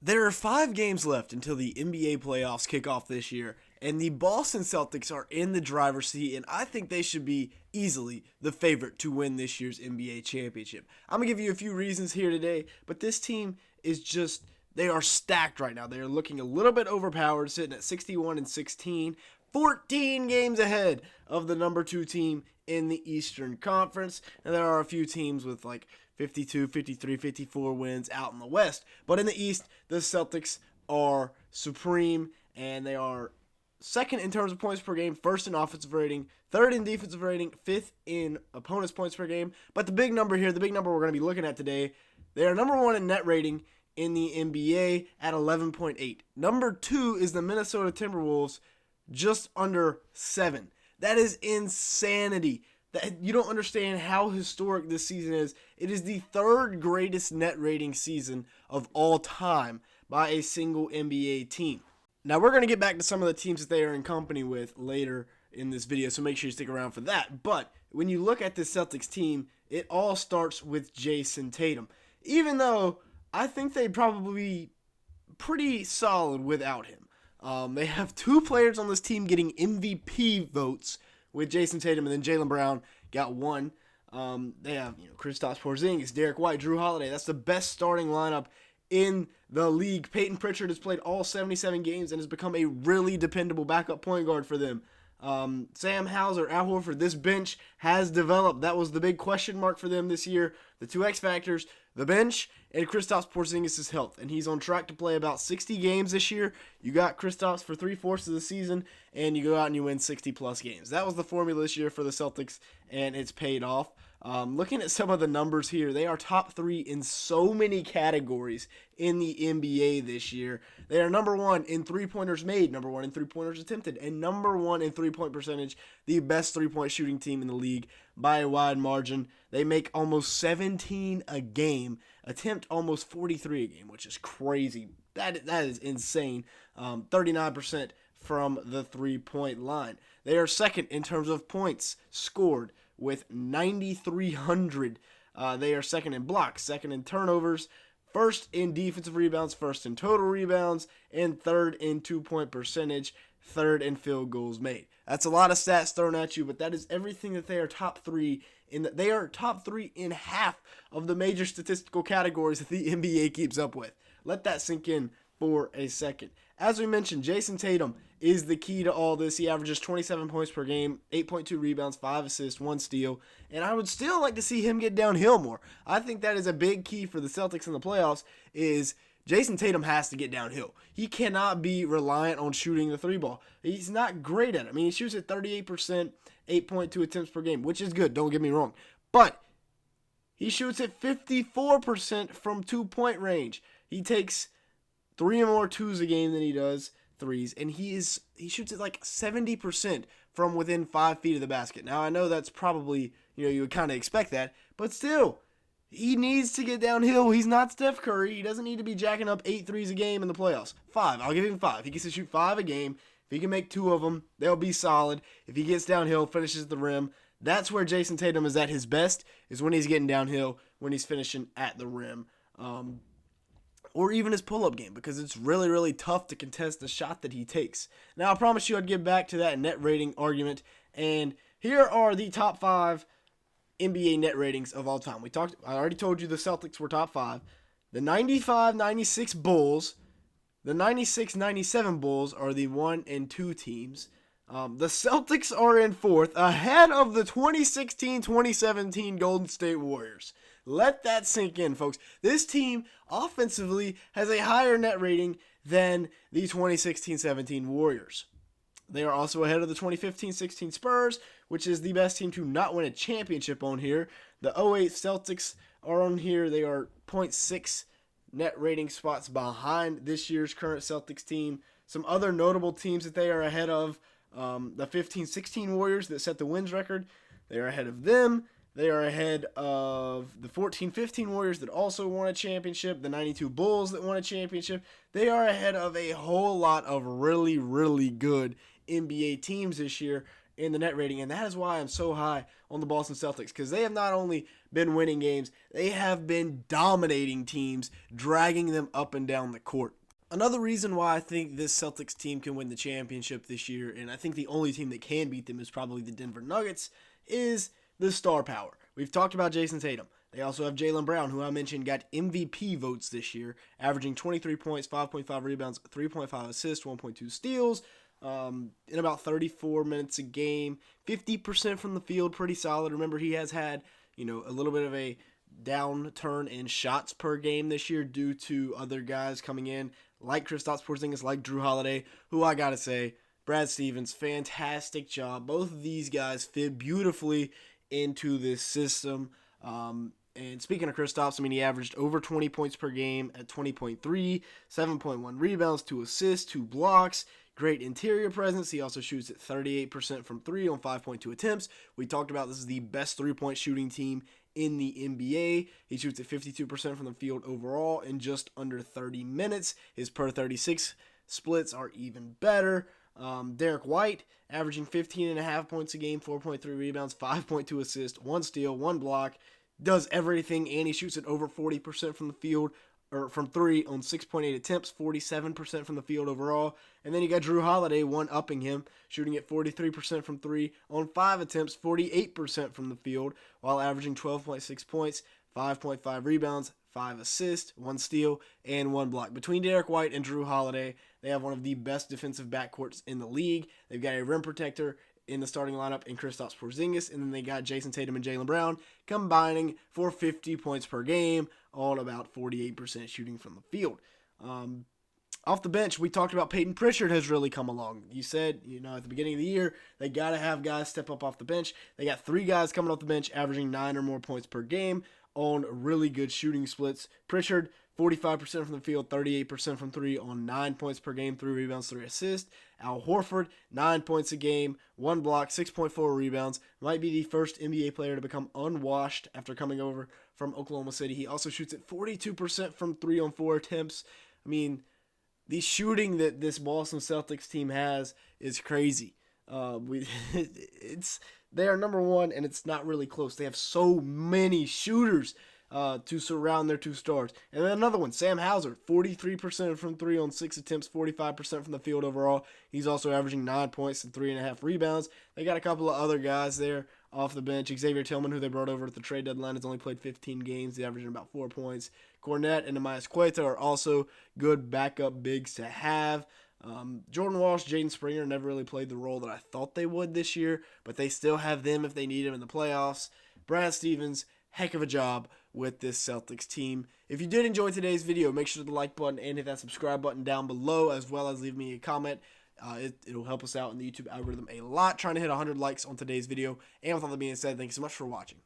There are 5 games left until the NBA playoffs kick off this year, and the Boston Celtics are in the driver's seat, and I think they should be easily the favorite to win this year's NBA championship. I'm going to give you a few reasons here today, but this team is just, they are stacked right now. They are looking a little bit overpowered, sitting at 61-16, 14 games ahead of the number 2 team in the Eastern Conference, and there are a few teams with like 52, 53, 54 wins out in the West. But in the East, the Celtics are supreme, and they are second in terms of points per game, first in offensive rating, third in defensive rating, fifth in opponents' points per game. But the big number here, the big number we're going to be looking at today, they are number 1 in net rating in the NBA at 11.8. Number 2 is the Minnesota Timberwolves, just under 7. That is insanity. That you don't understand how historic this season is. It is the 3rd greatest net rating season of all time by a single NBA team. Now, we're going to get back to some of the teams that they are in company with later in this video, so make sure you stick around for that. But when you look at this Celtics team, it all starts with Jayson Tatum. Even though I think they'd probably be pretty solid without him. They have 2 players on this team getting MVP votes, with Jayson Tatum, and then Jaylen Brown got 1. They have Kristaps, Porzingis, Derrick, Jrue Holiday. That's the best starting lineup in the league. Peyton Pritchard has played all 77 games and has become a really dependable backup point guard for them. Sam Hauser, Al Horford, this bench has developed. That was the big question mark for them this year. The 2 X factors, the bench, and Kristaps Porzingis' health. And he's on track to play about 60 games this year. You got Kristaps for 3/4 of the season, and you go out and you win 60-plus games. That was the formula this year for the Celtics, and it's paid off. Looking at some of the numbers here, they are top 3 in so many categories in the NBA this year. They are number 1 in three-pointers made, number 1 in three-pointers attempted, and number 1 in three-point percentage, the best three-point shooting team in the league by a wide margin. They make almost 17 a game, attempt almost 43 a game, which is crazy. That is insane. 39% from the three-point line. They are second in terms of points scored with 9,300. They are second in blocks, second in turnovers, first in defensive rebounds, first in total rebounds, and third in two-point percentage, third in field goals made. That's a lot of stats thrown at you, but that is everything that they are top 3 in. They are top 3 in half of the major statistical categories that the NBA keeps up with. Let that sink in for a second. As we mentioned, Jayson Tatum is the key to all this. He averages 27 points per game, 8.2 rebounds, 5 assists, 1 steal, and I would still like to see him get downhill more. I think that is a big key for the Celtics in the playoffs is Jayson Tatum has to get downhill. He cannot be reliant on shooting the 3-ball. He's not great at it. I mean, he shoots at 38%, 8.2 attempts per game, which is good, don't get me wrong. But he shoots at 54% from 2-point range. He takes 3 more 2s a game than he does 3s, and he shoots at like 70% from within 5 feet of the basket. Now, I know that's probably, you would kind of expect that, but still, he needs to get downhill. He's not Steph Curry. He doesn't need to be jacking up 8 threes a game in the playoffs. 5. I'll give him 5. He gets to shoot 5 a game. If he can make 2 of them, they'll be solid. If he gets downhill, finishes at the rim, that's where Jayson Tatum is at his best, is when he's getting downhill, when he's finishing at the rim. Or even his pull-up game, because it's really, really tough to contest the shot that he takes. Now, I promise you I'd get back to that net rating argument, and here are the top 5 NBA net ratings of all time. I already told you the Celtics were top 5. The 95-96 Bulls, the 96-97 Bulls are the 1 and 2 teams. The Celtics are in 4th, ahead of the 2016-2017 Golden State Warriors. Let that sink in, folks. This team offensively has a higher net rating than the 2016-17 Warriors. They are also ahead of the 2015-16 Spurs, which is the best team to not win a championship on here. The 08 Celtics are on here. They are 0.6 net rating spots behind this year's current Celtics team. Some other notable teams that they are ahead of, the 15-16 Warriors that set the wins record. They are ahead of them. They are ahead of the 14-15 Warriors that also won a championship, the 92 Bulls that won a championship. They are ahead of a whole lot of really, really good NBA teams this year. in the net rating, and that is why I'm so high on the Boston Celtics, because they have not only been winning games, they have been dominating teams, dragging them up and down the court. Another reason why I think this Celtics team can win the championship this year, and I think the only team that can beat them is probably the Denver Nuggets, is the star power. We've talked about Jayson Tatum. They also have Jaylen Brown, who I mentioned got MVP votes this year, averaging 23 points, 5.5 rebounds, 3.5 assists, 1.2 steals, in about 34 minutes a game, 50% from the field, pretty solid. Remember, he has had, a little bit of a downturn in shots per game this year due to other guys coming in, like Kristaps, Porzingis, like Jrue Holiday, who I gotta say, Brad Stevens, fantastic job. Both of these guys fit beautifully into this system. And speaking of Kristaps, he averaged over 20 points per game at 20.3, 7.1 rebounds, 2 assists, 2 blocks, great interior presence. He also shoots at 38% from 3 on 5.2 attempts. We talked about this is the best three-point shooting team in the NBA. He shoots at 52% from the field overall in just under 30 minutes. His per 36 splits are even better. Derrick White, averaging 15.5 points a game, 4.3 rebounds, 5.2 assists, 1 steal, 1 block, does everything, and he shoots at over 40% from the field, or from 3 on 6.8 attempts, 47% from the field overall. And then you got Jrue Holiday, one-upping him, shooting at 43% from 3 on 5 attempts, 48% from the field, while averaging 12.6 points, 5.5 rebounds, 5 assists, 1 steal, and 1 block. Between Derrick White and Jrue Holiday, they have one of the best defensive backcourts in the league. They've got a rim protector in the starting lineup in Kristaps Porzingis, and then they got Jayson Tatum and Jaylen Brown combining for 50 points per game on about 48% shooting from the field. Off the bench, we talked about Peyton Pritchard has really come along. You said, at the beginning of the year, they got to have guys step up off the bench. They got 3 guys coming off the bench averaging 9 or more points per game on really good shooting splits. Pritchard, 45% from the field, 38% from 3 on 9 points per game, 3 rebounds, 3 assists. Al Horford, 9 points a game, 1 block, 6.4 rebounds. Might be the first NBA player to become unwashed after coming over from Oklahoma City. He also shoots at 42% from 3 on 4 attempts. The shooting that this Boston Celtics team has is crazy. They are number 1, and it's not really close. They have so many shooters to surround their 2 stars. And then another one, Sam Hauser, 43% from 3 on 6 attempts, 45% from the field overall. He's also averaging 9 points and 3.5 rebounds. They got a couple of other guys there off the bench. Xavier Tillman, who they brought over at the trade deadline, has only played 15 games. He's averaging about 4 points. Cornette and Neemias Queta are also good backup bigs to have. Jordan Walsh, Jaden Springer never really played the role that I thought they would this year, but they still have them if they need them in the playoffs. Brad Stevens, heck of a job with this Celtics team. If you did enjoy today's video, make sure to hit the like button and hit that subscribe button down below, as well as leave me a comment. It'll help us out in the YouTube algorithm a lot, trying to hit 100 likes on today's video. And with all that being said, thank you so much for watching.